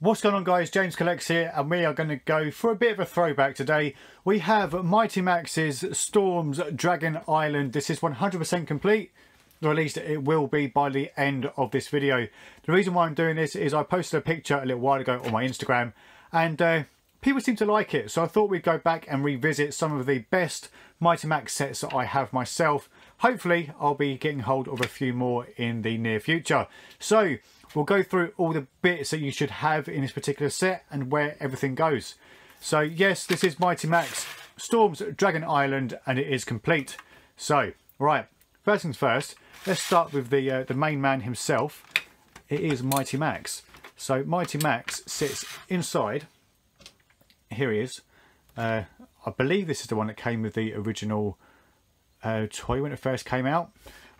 What's going on, guys? James Collects here, and we are going to go for a bit of a throwback today. We have Mighty Max's Storm's Dragon Island. This is 100% complete, or at least it will be by the end of this video. The reason why I'm doing this is I posted a picture a little while ago on my Instagram, and people seem to like it, so I thought we'd go back and revisit some of the best Mighty Max sets that I have myself. Hopefully I'll be getting hold of a few more in the near future. So we'll go through all the bits that you should have in this particular set and where everything goes. So yes, this is Mighty Max Storm's Dragon Island, and it is complete. So right, first things first, let's start with the main man himself. It is Mighty Max. So Mighty Max sits inside. Here he is. I believe this is the one that came with the original toy when it first came out,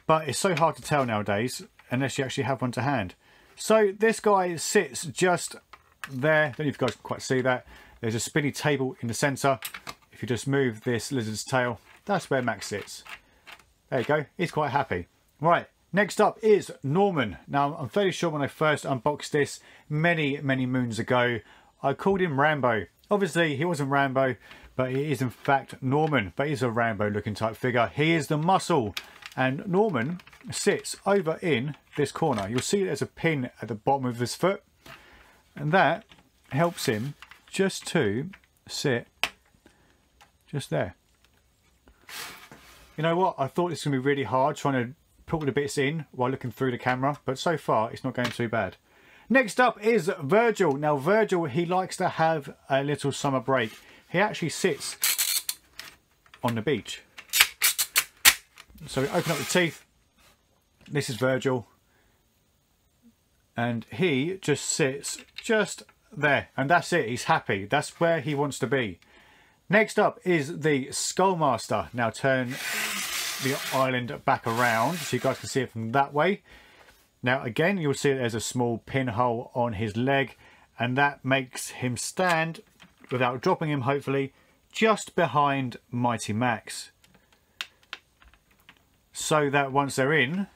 but it's so hard to tell nowadays unless you actually have one to hand. So this guy sits just there. I don't know if you guys can quite see that. There's a spinny table in the centre. If you just move this lizard's tail, that's where Max sits. There you go. He's quite happy. Right, next up is Norman. Now, I'm fairly sure when I first unboxed this many moons ago, I called him Rambo. Obviously, he wasn't Rambo, but he is in fact Norman. But he's a Rambo looking type figure. He is the muscle. And Norman sits over in this corner. You'll see there's a pin at the bottom of his foot, and that helps him just to sit just there. You know what? I thought this was going to be really hard trying to put all the bits in while looking through the camera, but so far it's not going too bad. Next up is Virgil. Now Virgil, he likes to have a little summer break. He actually sits on the beach. So we open up the teeth. This is Virgil. And he just sits just there. And that's it. He's happy. That's where he wants to be. Next up is the Skullmaster. Now turn the island back around so you guys can see it from that way. Now again, you'll see there's a small pinhole on his leg. And that makes him stand, without dropping him hopefully, just behind Mighty Max. So that once they're in,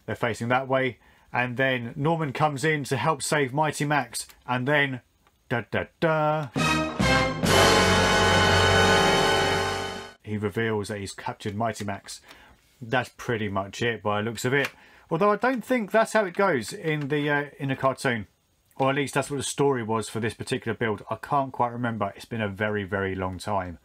they're facing that way, and then Norman comes in to help save Mighty Max, and then da da da, he reveals that he's captured Mighty Max. That's pretty much it by the looks of it. Although I don't think that's how it goes in the cartoon, or at least that's what the story was for this particular build. I can't quite remember. It's been a very long time.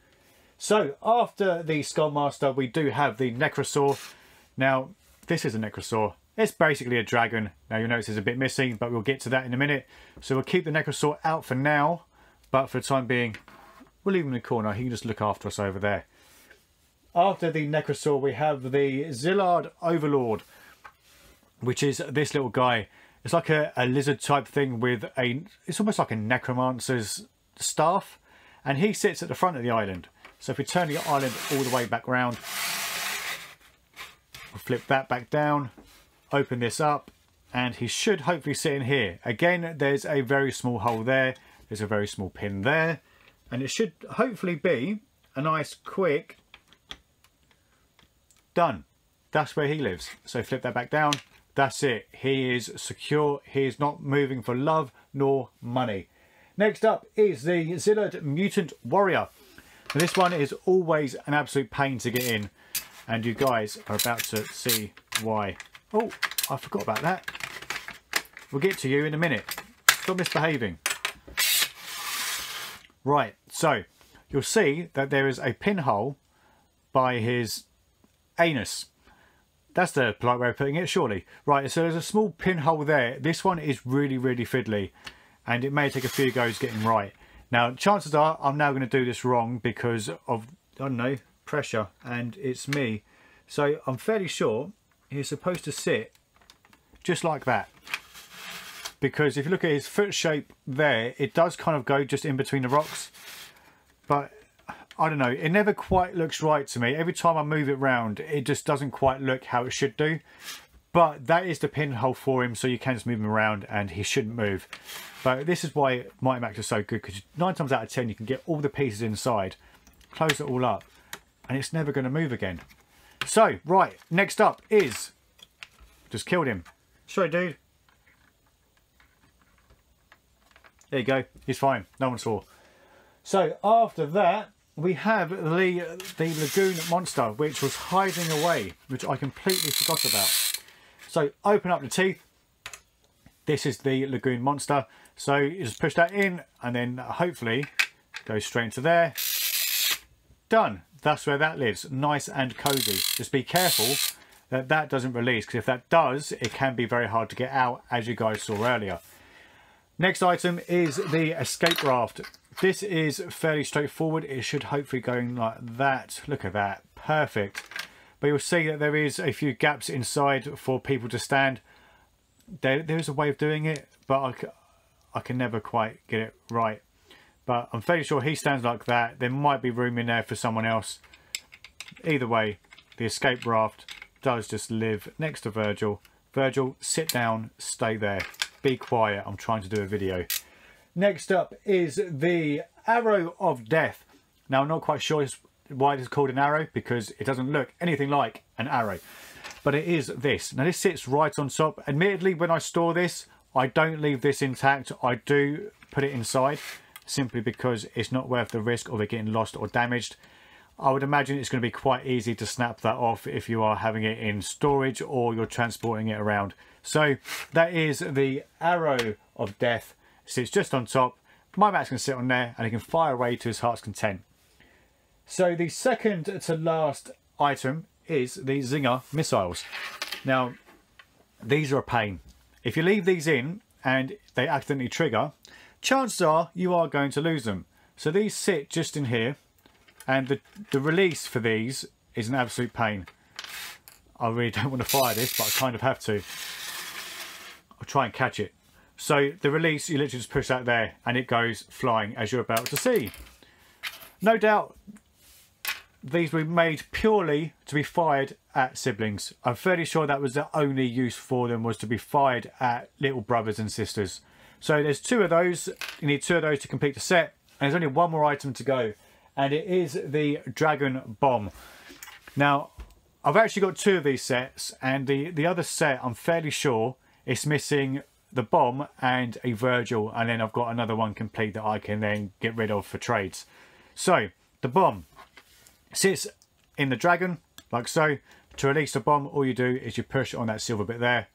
So after the Skullmaster, we do have the Necrosaur. Now, this is a Necrosaur. It's basically a dragon. Now, you'll notice there's a bit missing, but we'll get to that in a minute. So we'll keep the Necrosaur out for now, but for the time being, we'll leave him in the corner. He can just look after us over there. After the Necrosaur, we have the Dillard Overlord, which is this little guy. It's like a lizard type thing with it's almost like a necromancer's staff. And he sits at the front of the island. So if we turn the island all the way back round, we'll flip that back down, open this up, and he should hopefully sit in here. Again, there's a very small hole there, there's a very small pin there, and it should hopefully be a nice quick done. That's where he lives. So flip that back down, that's it. He is secure, he is not moving for love nor money. Next up is the Dillard Mutant Warrior. Now this one is always an absolute pain to get in, and you guys are about to see why. Oh, I forgot about that. We'll get to you in a minute. Stop misbehaving. Right, so you'll see that there is a pinhole by his anus. That's the polite way of putting it, surely. Right, so there's a small pinhole there. This one is really fiddly, and it may take a few goes getting right. Now, chances are I'm now going to do this wrong because of, I don't know, pressure, and it's me. So I'm fairly sure he's supposed to sit just like that. Because if you look at his foot shape there, it does kind of go just in between the rocks. But I don't know, it never quite looks right to me. Every time I move it round, it just doesn't quite look how it should do. But that is the pinhole for him, so you can just move him around and he shouldn't move. But this is why Mighty Max is so good, because 9 times out of 10 you can get all the pieces inside, close it all up, and it's never going to move again. So, right, next up is... Just killed him. Sorry, dude. There you go, he's fine, no one saw. So after that, we have the Lagoon monster, which was hiding away, which I completely forgot about. So open up the teeth. This is the Lagoon monster. So you just push that in and then hopefully go straight into there. Done. That's where that lives. Nice and cozy. Just be careful that that doesn't release, because if that does, it can be very hard to get out, as you guys saw earlier. Next item is the escape raft. This is fairly straightforward. It should hopefully go in like that. Look at that. Perfect. But you'll see that there is a few gaps inside for people to stand. There is a way of doing it, but I can never quite get it right. But I'm fairly sure he stands like that. There might be room in there for someone else. Either way, the escape raft does just live next to Virgil. Virgil, sit down, stay there. Be quiet, I'm trying to do a video. Next up is the Arrow of Death. Now, I'm not quite sure why it is called an arrow, because it doesn't look anything like an arrow. But it is this. Now, this sits right on top. Admittedly, when I store this, I don't leave this intact. I do put it inside, simply because it's not worth the risk of it getting lost or damaged. I would imagine it's going to be quite easy to snap that off if you are having it in storage or you're transporting it around. So that is the Arrow of Death. It sits just on top. My Max can sit on there and he can fire away to his heart's content. So the second to last item is the Zinger Missiles. Now, these are a pain. If you leave these in and they accidentally trigger, chances are you are going to lose them. So these sit just in here. And the release for these is an absolute pain. I really don't want to fire this, but I kind of have to. I'll try and catch it. So the release, you literally just push that there and it goes flying, as you're about to see. No doubt these were made purely to be fired at siblings. I'm fairly sure that was the only use for them, was to be fired at little brothers and sisters. So there's two of those. You need two of those to complete the set. And there's only one more item to go. And it is the Dragon Bomb. Now, I've actually got two of these sets, and the other set, I'm fairly sure, is missing the bomb and a Virgil, and then I've got another one complete that I can then get rid of for trades. So, the bomb sits in the dragon, like so. To release the bomb, all you do is you push on that silver bit there,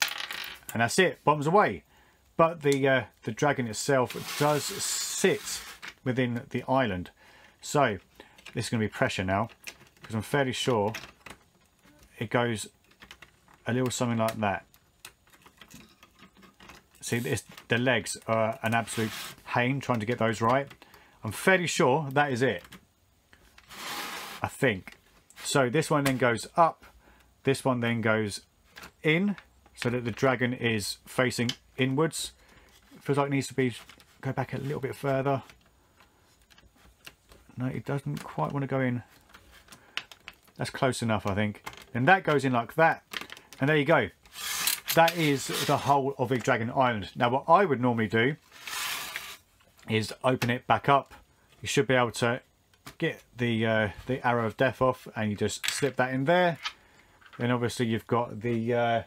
and that's it, bomb's away. But the dragon itself does sit within the island. So this is going to be pressure now, because I'm fairly sure it goes a little something like that. See, the legs are an absolute pain trying to get those right. I'm fairly sure that is it, I think. So this one then goes up, this one then goes in, so that the dragon is facing inwards. Feels like it needs to go back a little bit further. No, it doesn't quite want to go in. That's close enough, I think. And that goes in like that. And there you go. That is the whole of Big Dragon Island. Now, what I would normally do is open it back up. You should be able to get the Arrow of Death off, and you just slip that in there. Then obviously you've got the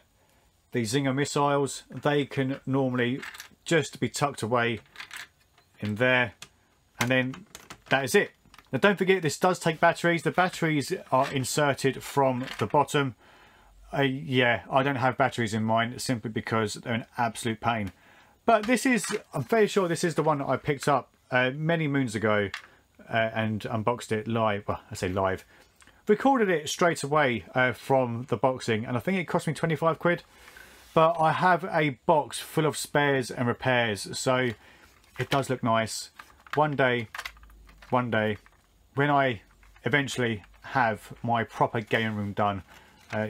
Zinger Missiles. They can normally just be tucked away in there. And then that is it. Now don't forget, this does take batteries. The batteries are inserted from the bottom. Yeah, I don't have batteries in mine simply because they're an absolute pain. But this is, I'm fairly sure this is the one that I picked up many moons ago and unboxed it live. Well, I say live. Recorded it straight away from the boxing, and I think it cost me 25 quid. But I have a box full of spares and repairs, so it does look nice. One day, when I eventually have my proper game room done,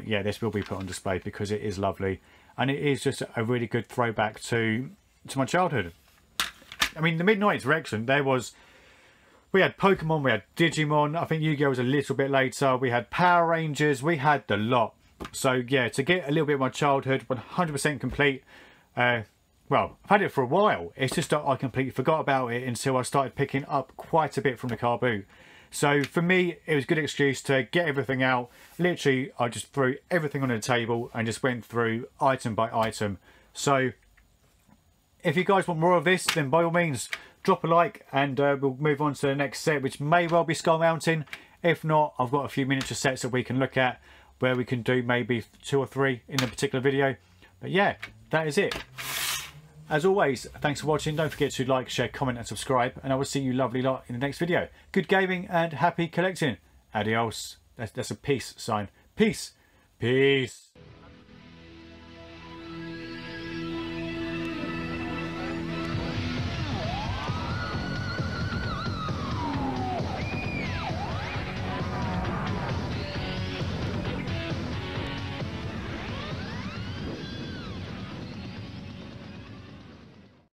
yeah, this will be put on display because it is lovely, and it is just a really good throwback to my childhood. I mean, the mid-90s were excellent. We had Pokemon, we had Digimon, I think Yu-Gi-Oh was a little bit later, we had Power Rangers, we had the lot. So yeah, to get a little bit of my childhood 100% complete, well, I've had it for a while. It's just that I completely forgot about it until I started picking up quite a bit from the car boot. So for me, it was a good excuse to get everything out. Literally, I just threw everything on the table and just went through item by item. So If you guys want more of this, then by all means drop a like, and we'll move on to the next set, which may well be Skull Mountain. If not, I've got a few miniature sets that we can look at where we can do maybe 2 or 3 in a particular video. But yeah, that is it. As always, thanks for watching. Don't forget to like, share, comment and subscribe, and I will see you lovely lot in the next video. Good gaming and happy collecting. Adios. That's a peace sign. Peace. Peace.